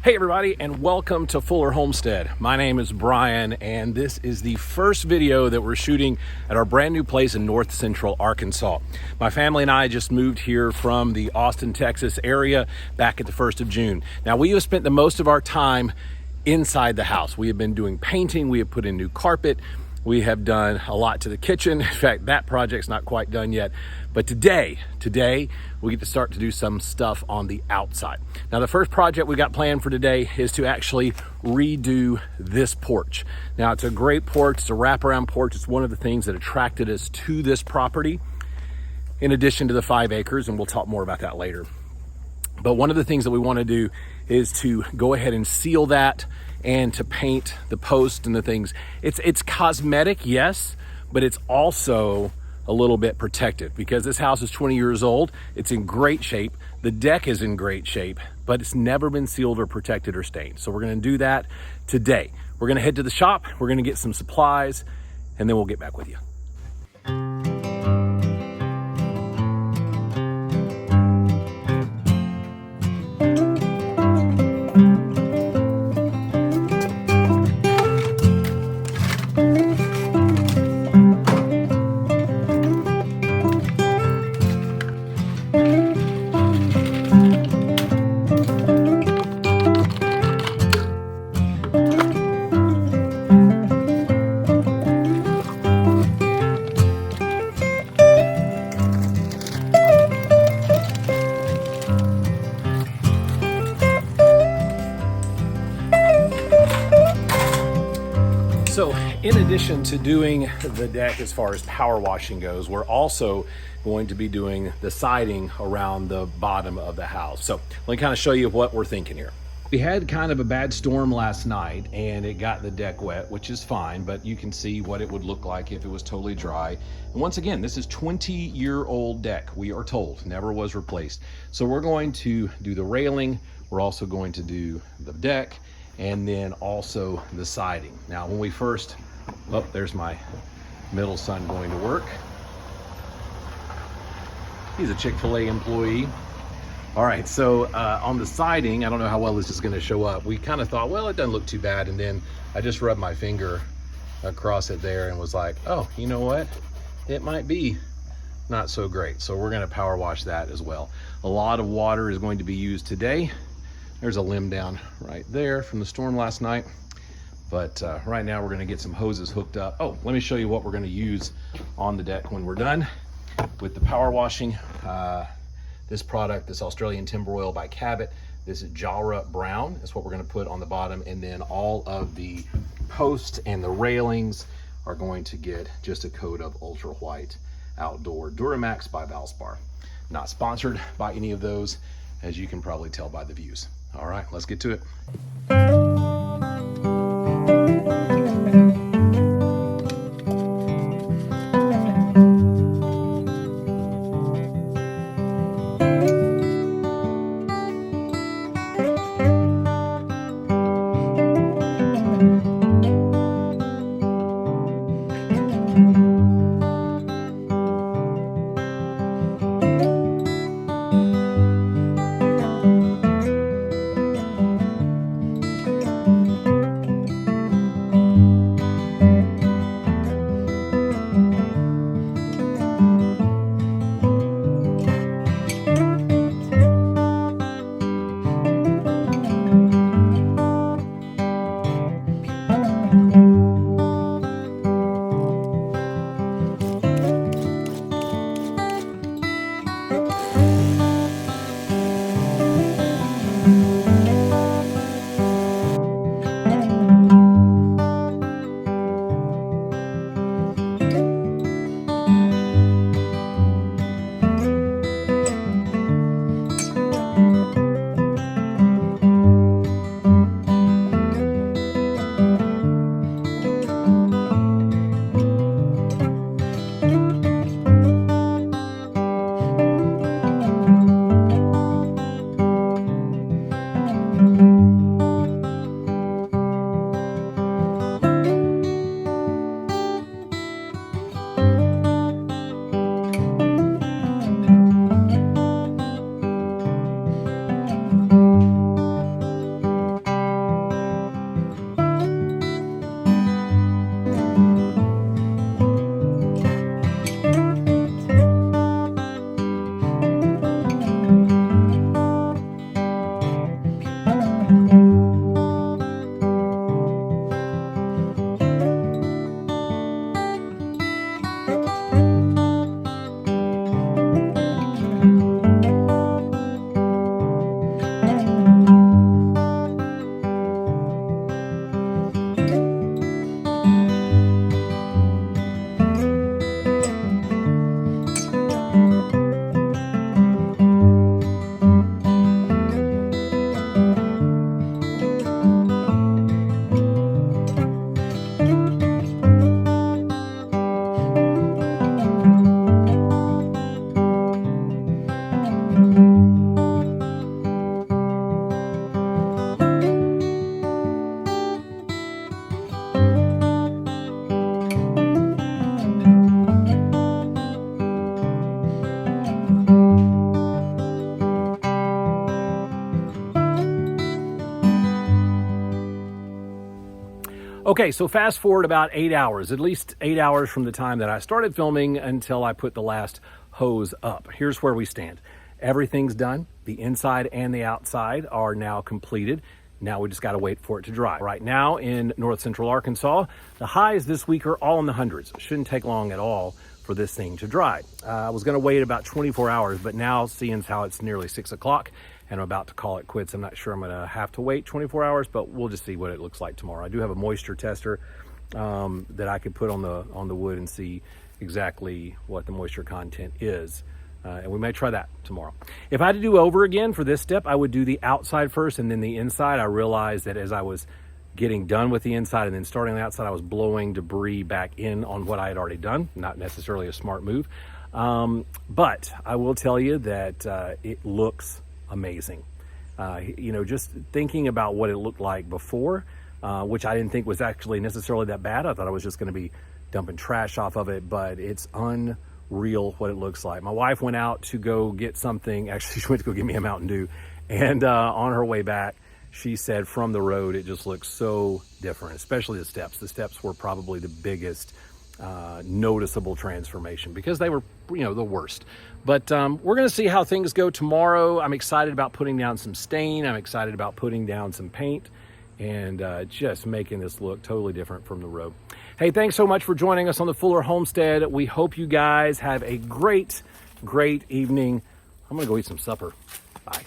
Hey everybody, and welcome to Fuller Homestead. My name is Brian, and this is the first video that we're shooting at our brand new place in North Central Arkansas. My family and I just moved here from the Austin, Texas area back at the 1st of June. Now, we have spent the most of our time inside the house. We have been doing painting, we have put in new carpet, we have done a lot to the kitchen. In fact, that project's not quite done yet. But today, we get to start to do some stuff on the outside. Now, the first project we got planned for today is to actually redo this porch. Now, it's a great porch, it's a wraparound porch. It's one of the things that attracted us to this property, in addition to the 5 acres, and we'll talk more about that later. But one of the things that we want to do is to go ahead and seal that and to paint the post and the things. It's cosmetic, yes, but it's also a little bit protective because this house is 20 years old. It's in great shape. The deck is in great shape, but it's never been sealed or protected or stained. So we're going to do that today. We're going to head to the shop. We're going to get some supplies, and then we'll get back with you. So in addition to doing the deck as far as power washing goes, we're also going to be doing the siding around the bottom of the house. So let me kind of show you what we're thinking here. We had kind of a bad storm last night and it got the deck wet, which is fine, but you can see what it would look like if it was totally dry. And once again, this is 20-year-old deck, we are told, never was replaced. So we're going to do the railing, we're also going to do the deck, and then also the siding. Now, when we first, oh, there's my middle son going to work. He's a Chick-fil-A employee. All right, so on the siding, I don't know how well this is gonna show up. We kind of thought, well, it doesn't look too bad. And then I just rubbed my finger across it there and was like, oh, you know what? It might be not so great. So we're gonna power wash that as well. A lot of water is going to be used today. There's a limb down right there from the storm last night. But right now we're gonna get some hoses hooked up. Oh, let me show you what we're gonna use on the deck when we're done with the power washing. This product, this Australian Timber Oil by Cabot, this is Jara Brown is what we're gonna put on the bottom. And then all of the posts and the railings are going to get just a coat of Ultra White Outdoor Duramax by Valspar. Not sponsored by any of those, as you can probably tell by the views. All right, let's get to it. Okay, so fast forward about 8 hours, at least 8 hours from the time that I started filming until I put the last hose up. Here's where we stand. Everything's done. The inside and the outside are now completed. Now we just got to wait for it to dry. Right now in north central Arkansas, the highs this week are all in the hundreds. It shouldn't take long at all for this thing to dry. I was going to wait about 24 hours, but now seeing how it's nearly 6 o'clock and I'm about to call it quits, I'm not sure I'm going to have to wait 24 hours, but we'll just see what it looks like tomorrow. I do have a moisture tester that I could put on the wood and see exactly what the moisture content is. And we may try that tomorrow. If I had to do over again for this step, I would do the outside first and then the inside. I realized that as I was getting done with the inside and then starting on the outside, I was blowing debris back in on what I had already done. Not necessarily a smart move. But I will tell you that it looks amazing. You know, just thinking about what it looked like before, which I didn't think was actually necessarily that bad. I thought I was just going to be dumping trash off of it, but it's unreal what it looks like. My wife went out to go get something. Actually, she went to go get me a Mountain Dew, and on her way back, she said from the road, it just looks so different, especially the steps. The steps were probably the biggest noticeable transformation because they were, you know, the worst. But we're going to see how things go tomorrow. I'm excited about putting down some stain. I'm excited about putting down some paint and just making this look totally different from the road. Hey, thanks so much for joining us on the Fuller Homestead. We hope you guys have a great, great evening. I'm going to go eat some supper. Bye.